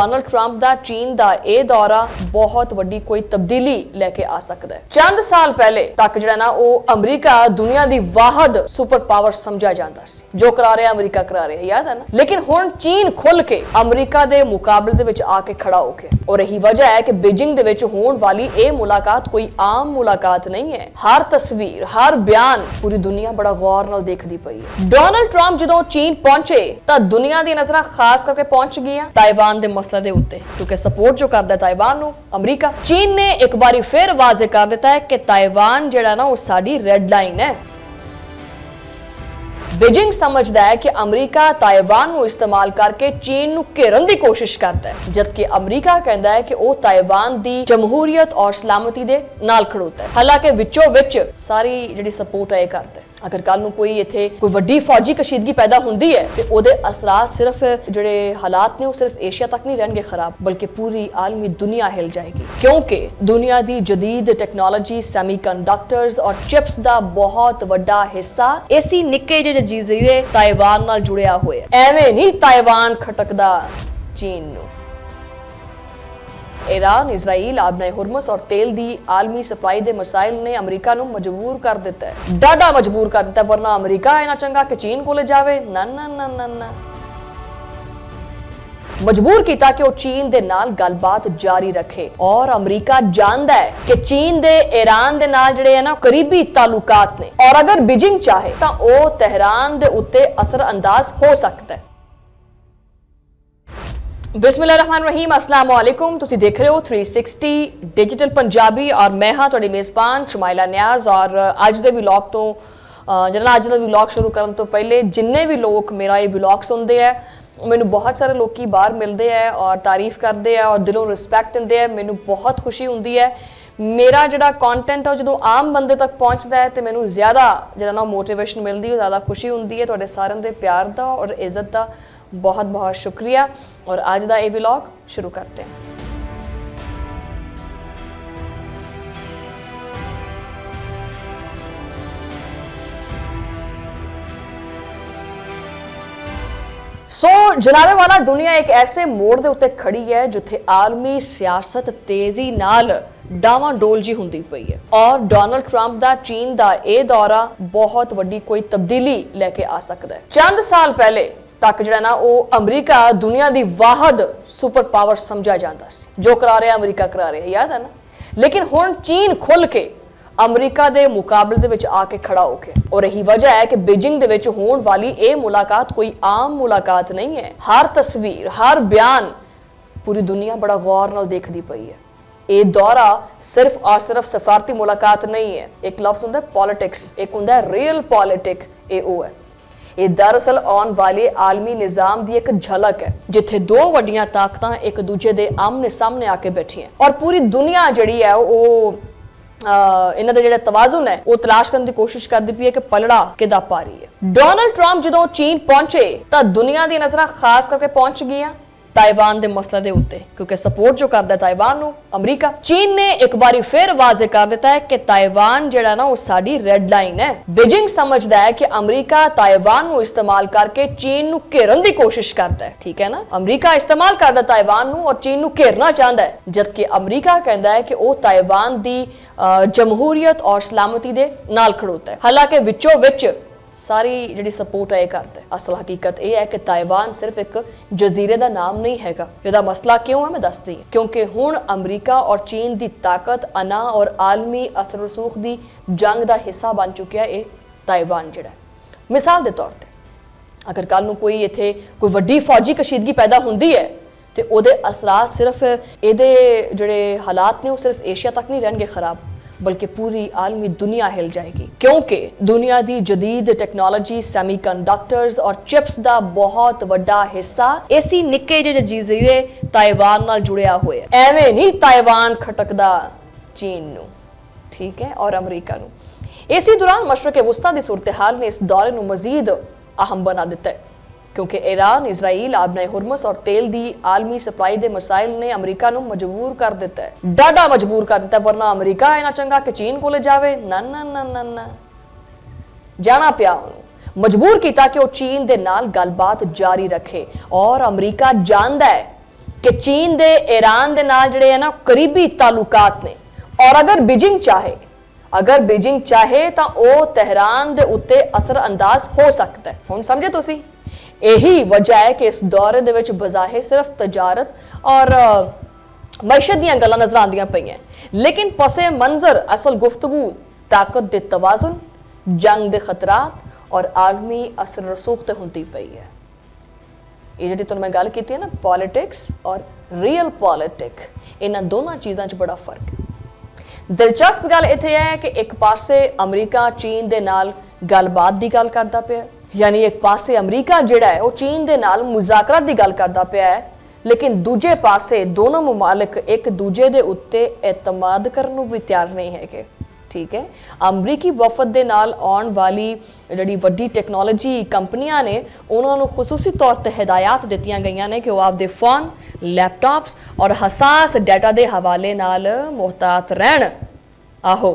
Donald Trump ਦਾ ਚੀਨ ਦਾ ਇਹ ਦੌਰਾ ਬਹੁਤ ਵੱਡੀ ਕੋਈ ਤਬਦੀਲੀ ਲੈ ਕੇ ਆ ਸਕਦਾ ਹੈ। ਚੰਦ ਸਾਲ ਪਹਿਲੇ ਤੱਕ ਜਿਹੜਾ ਨਾ ਉਹ ਅਮਰੀਕਾ ਦੁਨੀਆ ਦੀ ਵਾਹਦ ਸੁਪਰ ਪਾਵਰ ਸਮਝਿਆ ਜਾਂਦਾ ਸੀ। ਜੋ ਕਰਾ ਰਿਹਾ ਅਮਰੀਕਾ ਕਰਾ ਰਿਹਾ, ਯਾਦ ਹੈ ਨਾ। ਲੇਕਿਨ ਹੁਣ ਚੀਨ ਖੁੱਲ ਕੇ ਅਮਰੀਕਾ ਦੇ ਮੁਕਾਬਲੇ ਦੇ ਵਿੱਚ ਆ ਕੇ ਖੜਾ ਹੋ ਕੇ, ਔਰ ਇਹੀ ਵਜ੍ਹਾ ਹੈ ਕਿ ਬੀजिंग ਦੇ ਵਿੱਚ ਹੋਣ ਵਾਲੀ ਇਹ ਮੁਲਾਕਾਤ ਕੋਈ ਆਮ ਮੁਲਾਕਾਤ ਨਹੀਂ ਹੈ। ਹਰ ਤਸਵੀਰ, ਹਰ ਬਿਆਨ ਪੂਰੀ ਦੁਨੀਆ ਬੜਾ ਗੌਰ ਨਾਲ ਦੇਖਦੀ ਪਈ ਹੈ। ਡੋਨਾਲਡ ਟਰੰਪ ਜਦੋਂ ਚੀਨ ਪਹੁੰਚੇ ਤਾਂ ਦੁਨੀਆ ਦੀਆਂ ਨਜ਼ਰਾਂ ਖਾਸ ਕਰਕੇ ਪਹੁੰਚ ਗਈਆਂ ਤਾਇਵਾਨ ਦੇ ਮਸਲੇ ਦੇ ਉੱਤੇ, ਕਿਉਂਕਿ ਸਪੋਰਟ ਜੋ ਕਰਦਾ ਤਾਇਵਾਨ ਨੂੰ ਅਮਰੀਕਾ। ਚੀਨ ਨੇ ਇੱਕ ਵਾਰੀ ਫਿਰ ਵਾਜ਼ਿਹ ਕਰ ਦਿੱਤਾ ਹੈ ਕਿ ਤਾਇਵਾਨ ਜਿਹੜਾ ਨਾ ਉਹ ਸਾਡੀ ਰੈੱਡ ਲਾਈਨ ਹੈ। ਬੀजिंग ਸਮਝਦਾ ਹੈ ਕਿ ਅਮਰੀਕਾ ਤਾਇਵਾਨ ਨੂੰ ਇਸਤੇਮਾਲ ਕਰਕੇ ਚੀਨ ਨੂੰ ਘੇਰਨ ਦੀ ਕੋਸ਼ਿਸ਼ ਕਰਦਾ ਹੈ, ਜਦਕਿ ਅਮਰੀਕਾ ਕਹਿੰਦਾ ਹੈ ਕਿ ਉਹ ਤਾਇਵਾਨ ਦੀ ਜਮਹੂਰੀਅਤ ਔਰ ਸਲਾਮਤੀ ਦੇ ਨਾਲ ਖੜੋਤਾ ਹੈ। ਹਾਲਾਂਕਿ ਵਿੱਚੋਂ ਵਿੱਚ ਸਾਰੀ ਜਿਹੜੀ ਸਪੋਰਟ ਹੈ ਕਰਦਾ ਹੈ। ਅਗਰ ਕੱਲ ਨੂੰ ਕੋਈ ਇੱਥੇ ਕੋਈ ਵੱਡੀ ਫੌਜੀ ਕਸ਼ੀਦਗੀ ਪੈਦਾ ਹੁੰਦੀ ਹੈ ਤੇ ਉਹਦੇ ਅਸਰਾਤ ਸਿਰਫ ਜਿਹੜੇ ਹਾਲਾਤ ਨੇ ਉਹ ਸਿਰਫ ਏਸ਼ੀਆ ਤੱਕ ਨਹੀਂ ਰਹਿਣਗੇ ਖਰਾਬ, ਬਲਕਿ ਪੂਰੀ ਆਲਮੀ ਦੁਨੀਆ ਹਿਲ ਜਾਏਗੀ, ਕਿਉਂਕਿ ਦੁਨੀਆ ਦੀ ਜਦੀਦ ਟੈਕਨੋਲੋਜੀ, ਸੈਮੀਕੰਡਕਟਰਸ ਔਰ ਚਿਪਸ ਦਾ ਬਹੁਤ ਵੱਡਾ ਹਿੱਸਾ ਇਸੇ ਨਿੱਕੇ ਜਿਹੇ ਜਜ਼ੀਰੇ ਤਾਇਵਾਨ ਨਾਲ ਜੁੜਿਆ ਹੋਇਆ ਹੈ। ਐਵੇਂ ਨਹੀਂ ਤਾਇਵਾਨ ਖਟਕਦਾ ਚੀਨ ਨੂੰ। ईरान, इजराइल, आबनाए हुर्मुस और तेल दी आलमी सप्लाई दे मसाइल ने अमरीका नूं मजबूर कर दिता है, डाडा मजबूर कर दिता है। वरना अमरीका इना चंगा कि चीन कोले जावे? ना ना ना ना ना। मजबूर किया कि वह चीन दे नाल गलबात जारी रखे, और अमरीका जानदा है कि चीन दे ईरान दे नाल जिहड़े है ना करीबी ताल्लुकात ने, और अगर बीजिंग चाहे तां ओह तेहरान दे उत्ते असर अंदाज हो सकता है। बिस्मिल्लाहिर्रहमानिर्रहीम, अस्सलाम वालेकुम। तुसी देख रहे हो 360 डिजिटल पंजाबी और मैं हाँ तुहाडी मेज़बान शमाइला नियाज़। और अज दे व्लॉग तो जरा अज दा व्लॉग शुरू करन तो पहले जिन्ने भी लोग मेरा ये व्लॉग सुनते हैं, मैनू बहुत सारे लोग बाहर मिलते हैं और तारीफ करते हैं और दिलों रिस्पैक्ट देंगे हैं। मैनू बहुत खुशी होंदी है। मेरा जिहड़ा कंटेंट है जो आम बंदे तक पहुँचता है तो मैनू ज़्यादा जिहड़ा ना मोटिवेशन मिलती है, ज़्यादा खुशी होंदी है। तुहाडे सारिਆਂ दे प्यार दा और इज्जत दा बहुत बहुत शुक्रिया। और आज का ये व्लॉग शुरू करते हैं। जनाबे वाला दुनिया एक ऐसे मोड़ दे उत्ते खड़ी है जिथे आलमी सियासत तेजी नाल डावाडोल जी हुंदी पई है, और डोनाल्ड ट्रंप दा चीन दा ये दौरा बहुत वड्डी कोई तब्दीली लेके आ सकदा है। चंद साल पहले तक जिहड़ा ना वो अमरीका दुनिया दी वाहद सुपर पावर समझा जाता सी। जो करा रहा अमरीका करा रहा, याद है ना। लेकिन हुण चीन खुल के अमरीका दे मुकाबले दे विच आके खड़ा हो के, और यही वजह है कि बीजिंग दे विच होण वाली ये मुलाकात कोई आम मुलाकात नहीं है। हर तस्वीर, हर बयान पूरी दुनिया बड़ा गौर नाल देखदी पई है। ये दौरा सिर्फ और सिर्फ सफारती मुलाकात नहीं है। एक लफ्ज़ हुंदा है पॉलिटिक्स, एक हुंदा है रियल पॉलिटिक। ये वो है, ये दरअसल आने वाले आलमी निज़ाम की एक झलक है, जिथे दो वड्डियां ताकतां एक दूजे दे आमने सामने आके बैठी हैं, और पूरी दुनिया जिहड़ी है वो इन्हां दे जिहड़ा तवाज़ुन है वो तलाश करने की कोशिश करती पई है कि पलड़ा किदा पा रही है। डोनाल्ड ट्रंप जदों चीन पहुंचे तां दुनिया दी नज़रां खास करके पहुंच गईयां ताइवान दे मसले दे उत्ते, क्योंकि सपोर्ट जो करदा ताइवान नूं अमरीका। चीन ने एक बारी फिर वाज़ेह कर दिता है कि ताइवान जिहड़ा ना वो साडी रेड लाइन है। बीजिंग समझदा है कि अमरीका ताइवान नूं इस्तेमाल करके चीन नूं घेरन दी कोशिश करदा है, ठीक है ना। अमरीका इस्तेमाल करदा ताइवान नूं और चीन नूं घेरना चाहता है, जबकि अमरीका कहता है कि वो ताइवान दी जमहूरीयत और सलामती दे नाल खड़ोता है। हालांकि विचों विच सारी जिहड़ी सपोर्ट है करता है। असल हकीकत यह है कि ताइवान सिर्फ एक जजीरे का नाम नहीं हैगा। इसदा मसला क्यों है मैं दसदी हां, क्योंकि हुण अमरीका और चीन की ताकत अना और आलमी असर रसूख की जंग का हिस्सा बन चुकिया है ताइवान जिहड़ा। मिसाल के तौर पर अगर कल नूं कोई इत्थे कोई वड्डी फौजी कशीदगी पैदा हुंदी है तो उहदे असरात सिर्फ इहदे जिहड़े हालात ने वो सिर्फ एशिया तक नहीं रहणगे खराब, बल्कि पूरी आलमी दुनिया हिल जाएगी, क्योंकि दुनिया की जदीद टैक्नोलॉजी, सैमीकंडक्टर्स और चिप्स का बहुत बड़ा हिस्सा इसी निक्के ਜਿਹੇ जजीरे ताइवान नाल जुड़िया होया है। एवें नहीं ताइवान खटकदा चीन नूं, ठीक है, और अमरीका नूं। इसी दौरान मशरक़ वुस्ता की सूरत हाल ने इस दौरे नूं मजीद अहम बना दिता है, क्योंकि ईरान, इजराइल, आबनाए हुर्मुस और तेल दी आलमी सप्लाई दे मसाइल ने अमरीका नूं मजबूर कर दिता है, डाडा मजबूर कर दिता है। वरना अमरीका इना चंगा कि चीन कोले जावे? ना ना ना ना ना। जाना पिया उन्होंने, मजबूर किया कि वह चीन दे नाल गलबात जारी रखे, और अमरीका जानदा है कि चीन दे ईरान दे नाल जिहड़े है ना करीबी ताल्लुकात ने, और अगर बीजिंग चाहे तो वह तेहरान दे उत्ते असर अंदाज हो सकता है। हुण समझे तुसी, यही वजह है कि इस दौरे दे विच बज़ाहिर सिर्फ तजारत और मैशत दीयां गल्लां नजर आंदियां पईयां, लेकिन पसे मंजर असल गुफ्तगू ताकत दे तवाजुन, जंग दे खतरात और आलमी असर रसूख ते हुंदी पई है। ये जिहड़ी तुहानूं मैं गल कीती है ना, पॉलिटिक्स और रियल पॉलिटिक, इन्हां दोनों चीज़ां 'च बड़ा फर्क है। दिलचस्प गल इत्थे है कि एक पासे अमरीका चीन दे नाल गलबात दी गल करदा पिया, यानी एक पासे अमरीका जिहड़ा है वो चीन दे नाल मुज़ाकरात दी गल करदा पिया है, लेकिन दूजे पासे दोनों मुमालिक एक दूजे दे उत्ते एतमाद करन नूं भी तैयार नहीं है। ठीक है, अमरीकी वफद दे नाल आउण वाली जिहड़ी वड्डी टैक्नोलॉजी कंपनियां ने उन्हां नूं खुसूसी तौर ते हिदायत दित्तियां गईयां ने कि वो आपदे फोन, लैपटॉप्स और हसास डाटा दे हवाले नाल मुहतात रहण। आहो,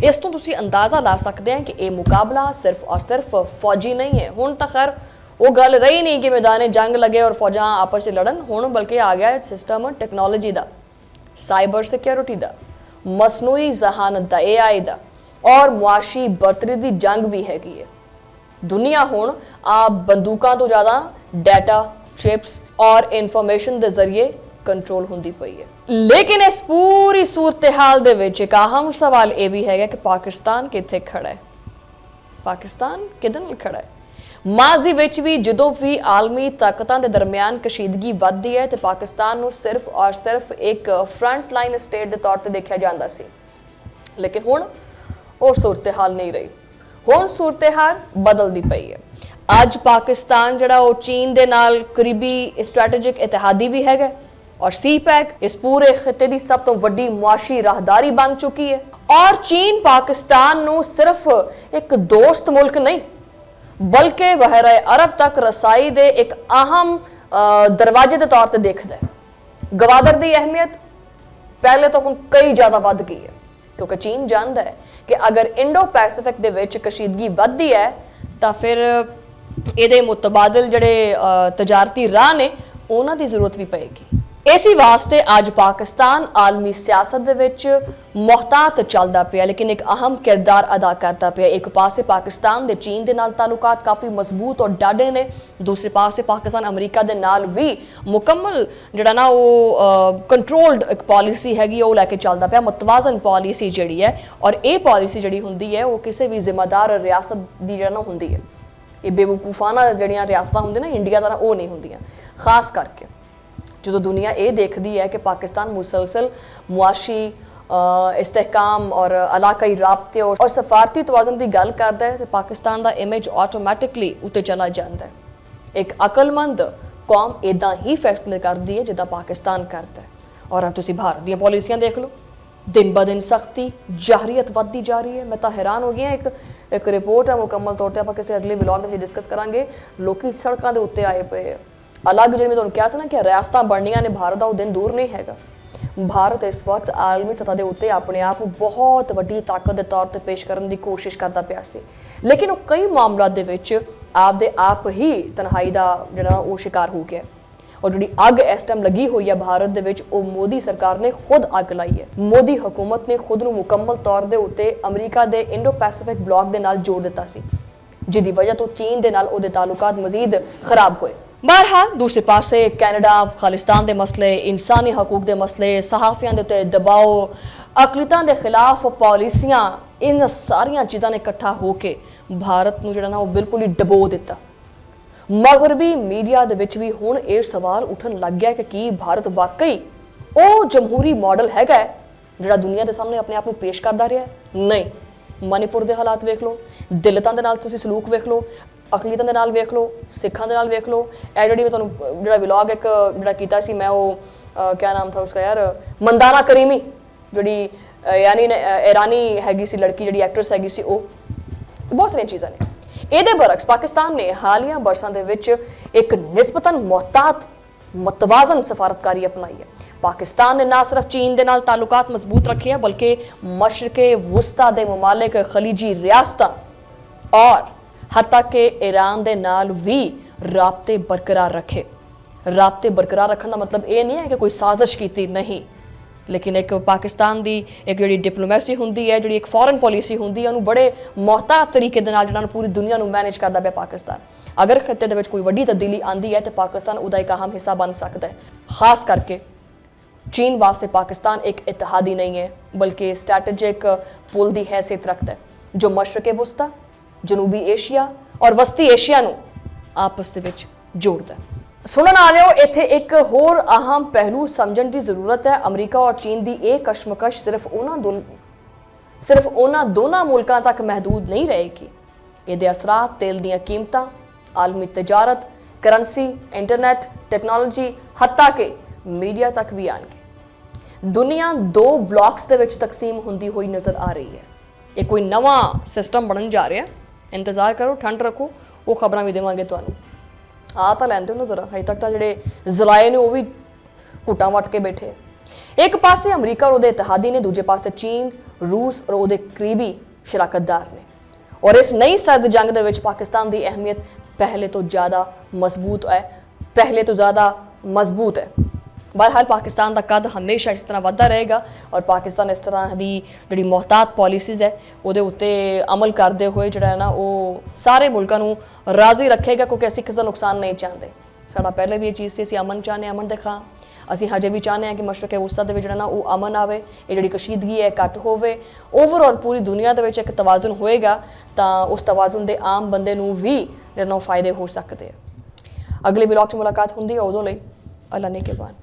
इस तो तुसी अंदाज़ा ला सकते हैं कि ये मुकाबला सिर्फ और सिर्फ फौजी नहीं है। हुण तां खैर वो गल रही नहीं कि मैदान जंग लगे और फौजां आपस में लड़न, हुण बल्कि आ गया सिस्टम टैक्नोलॉजी का, साइबर सिक्योरिटी का, मसनूई जहानत दा, AI दा, और मुआशी बरतरी की जंग भी हैगी है। दुनिया हुण बंदूकों तो ज़्यादा डाटा, चिप्स और इंफॉर्मेशन के जरिए कंट्रोल होंदी पई है। लेकिन इस पूरी सूरत हाल दे विच एक अहम सवाल यह भी है कि पाकिस्तान कित्थे खड़ा है, पाकिस्तान किहदे नाल खड़ा है। माजी विच भी जदों भी आलमी ताकतां दे दरमियान कशीदगी वधदी है तो पाकिस्तान नूं सिर्फ और सिर्फ एक फ्रंट लाइन स्टेट के तौर पर देखा जाता सी, लेकिन हुण वो सूरत हाल नहीं रही। हुण सूरत हाल बदलदी पई है। अज पाकिस्तान जिहड़ा वो चीन दे नाल करीबी स्ट्रैटेजिक इतिहादी भी हैगा और CPEC इस पूरे खिते की सब तो वड्डी मुआशी राहदारी बन चुकी है। और चीन पाकिस्तान नूं सिर्फ एक दोस्त मुल्क नहीं बल्कि बहरे अरब तक रसाई दे एक अहम दरवाजे के तौर पर देखता है। गवादर की अहमियत पहले तो हुण कई ज़्यादा वध गई है, क्योंकि चीन जानता है कि अगर इंडो पैसिफिक दे विच कशीदगी वधदी है तो फिर ये मुतबादल जिहड़े तजारती राह ने उन्हां दी जरूरत भी पेगी। इसी वास्ते अज पाकिस्तान आलमी सियासत दे विच मुहतात चलदा पिया, लेकिन एक अहम किरदार अदा करता पिया। एक पासे पाकिस्तान दे चीन दे नाल ताल्लुकात काफ़ी मजबूत और डाढे ने, दूसरे पासे पाकिस्तान अमरीका दे नाल भी मुकम्मल जिहड़ा ना वो कंट्रोल्ड एक पॉलिसी हैगी वो लैके चलदा पिया, मुतवाजन पॉलिसी जिहड़ी है। और ये पॉलिसी जिहड़ी हुंदी है वो किसी भी जिम्मेदार रियासत दी जिहड़ा ना हुंदी है। ये बेवकूफाना जिहड़ियां रियासतां हुंदियां ना इंडिया तरह वो नहीं हुंदियां। खास करके जो दुनिया ये देखती है कि पाकिस्तान मुसलसल मुआशी इस्तेहकाम और इलाकाई राबते और सफारती तवाज़ुन की गल करता है तो पाकिस्तान का इमेज ऑटोमैटिकली उत्ते चला जाता है। एक अकलमंद कौम इदा ही फैसले करती है जिदा पाकिस्तान करता है। और अब तुसी भारत दी पॉलिसियां देख लो, दिन ब दिन सख्ती जाहरीत बढ़ती जा रही है। मैं तो हैरान हो गया, एक रिपोर्ट है मुकम्मल तौर पर आप किसी अगले व्लॉग में डिस्कस करांगे। लोग सड़कों के उत्ते आए पे है। अलग जिवें मैं तुहानूं कहा सी ना कि रियासतां बननियां ने, भारत का वो दिन दूर नहीं हैगा। भारत इस वक्त आलमी सतह के उत्ते अपने आप बहुत वड्डी ताकत के तौर पर पेश करने की कोशिश करता पिया सी, लेकिन वो कई मामलों के विच आपदे आप ही तनहाई का जिहड़ा वो शिकार हो गया। और जिहड़ी अग इस टाइम लगी हुई है भारत दे विच वो मोदी सरकार ने खुद अग लाई है। मोदी हुकूमत ने खुद नूं मुकम्मल तौर के उत्ते अमरीका के इंडो पैसिफिक ब्लॉक के नाल जोड़ दिता सी, जिहदी वजह तो चीन के नाल उहदे ताल्लुकात मजीद खराब होए। बहरहाल दूसरे पासे कैनेडा खालिस्तान के मसले, इंसानी हकूक के मसले, सहाफियों के उत्ते दबाव, अकलीतां के खिलाफ पॉलिसियां, इन सारिया चीज़ों ने इकट्ठा होकर भारत नूं जिहड़ा ना वो बिल्कुल ही डबो दिता। मगरबी मीडिया दे विच भी हुण ये सवाल उठन लग गया कि भारत वाकई वो जमहूरी मॉडल हैगा जिहड़ा दुनिया के सामने अपने आप को पेश करता रहा है। नहीं, मणिपुर के हालात वेख लो, दलितां दे नाल तुसीं सलूक वेख लो, अकलीतां दे नाल वेख लो, सिखां दे नाल वेख लो। ए जिहड़ी मैं तुहानूं जिहड़ा व्लॉग एक जिहड़ा कीता सी मैं वो क्या नाम था उसका यार, मंदाना करीमी जिहड़ी यानी ईरानी हैगी सी लड़की जिहड़ी एक्ट्रेस हैगी सी, वो बहुत सारियां चीज़ां ने। ਇਹਦੇ बरक्स पाकिस्तान ने हालिया बरसां दे विच एक निस्बतन मुहतात मुतवाजन सफारतकारी अपनाई है। पाकिस्तान ने ना सिर्फ चीन के नाल ताल्लुकात मजबूत रखे हैं बल्कि मशरक़े वुस्ता दे ममालिक, खलीजी रियासतां और हत्ता के ईरान दे नाल भी राबते बरकरार रखे। ਰਾਬਤੇ ਬਰਕਰਾਰ ਰੱਖਣ ਦਾ ਮਤਲਬ ਇਹ ਨਹੀਂ ਹੈ ਕਿ ਕੋਈ ਸਾਜ਼ਿਸ਼ ਕੀਤੀ, ਨਹੀਂ। ਲੇਕਿਨ ਇੱਕ ਪਾਕਿਸਤਾਨ ਦੀ ਇੱਕ ਜਿਹੜੀ ਡਿਪਲੋਮੈਸੀ ਹੁੰਦੀ ਹੈ, ਜਿਹੜੀ ਇੱਕ ਫੋਰਨ ਪਾਲਿਸੀ ਹੁੰਦੀ ਹੈ, ਉਹਨੂੰ ਬੜੇ ਮੁਹਤਾਤ ਤਰੀਕੇ ਦੇ ਨਾਲ ਜਿਹੜਾ ਪੂਰੀ ਦੁਨੀਆ ਨੂੰ ਮੈਨੇਜ ਕਰਦਾ ਪਿਆ ਪਾਕਿਸਤਾਨ। ਅਗਰ ਖਿੱਤੇ ਦੇ ਵਿੱਚ ਕੋਈ ਵੱਡੀ ਤਬਦੀਲੀ ਆਉਂਦੀ ਹੈ ਤਾਂ ਪਾਕਿਸਤਾਨ ਉਹਦਾ ਇੱਕ ਅਹਿਮ ਹਿੱਸਾ ਬਣ ਸਕਦਾ ਹੈ। ਖਾਸ ਕਰਕੇ चीन वास्ते पाकिस्तान एक इतिहादी नहीं है बल्कि स्ट्रैटेजिक पुल की हैसियत रखता है जो मशरक़ वस्ता, जनूबी एशिया और वस्ती एशिया नूं आपस दे विच जोड़दा है। सुनन आ लियो इत्थे एक होर अहम पहलू समझण की जरूरत है। अमरीका और चीन की यह कशमकश सिर्फ उन्हां दोनों मुल्कां तक महदूद नहीं रहेगी। इहदे असरात तेल दीयां कीमतां, आलमी तजारत, करंसी, इंटरनेट, टैक्नोलॉजी, हत्ता के मीडिया तक भी आएंगे। दुनिया दो ब्लॉक्स दे विच तकसीम हुंदी हुई नज़र आ रही है। ये कोई नवा सिस्टम बनन जा रहा है। इंतज़ार करो, ठंड रखो, वो खबरां भी देवांगे तुहानूं। आ तां लैंदे हो नज़र, हजे तक तां जिहड़े जलाए ने वो भी घुट्टां वट के बैठे। एक पासे अमरीका और उहदे इतिहादी ने, दूजे पासे चीन, रूस और उहदे करीबी शराकतदार ने। और इस नई सर्द जंग दे विच पाकिस्तान की अहमियत पहले तो ज़्यादा मजबूत है। बहरहाल पाकिस्तान का कद हमेशा इस तरह वधदा रहेगा और पाकिस्तान इस तरह की जिहड़ी मोहतात पॉलिसीज़ है उहदे उत्ते अमल करते हुए जिहड़ा है ना वो सारे मुल्कां नूं राज़ी रखेगा, क्योंकि असीं किसी दा नुकसान नहीं चाहते। साडा पहले भी ये चीज़ सी, असीं अमन चाहते, अमन दे खां। असीं हजे भी चाहते हैं कि मशरक़ वस्ता दे विच जिहड़ा ना वो अमन आवे, ये जिहड़ी कशीदगी है घट होवे। ओवरऑल पूरी दुनिया दे विच एक तवाज़ुन होएगा तां उस तवाज़ुन दे आम बंदे नूं भी जिहड़ा ना फायदे हो सकते हैं। अगले ब्लॉग च मुलाकात हुंदी है, उदों लई अल्लाह ने के बाद।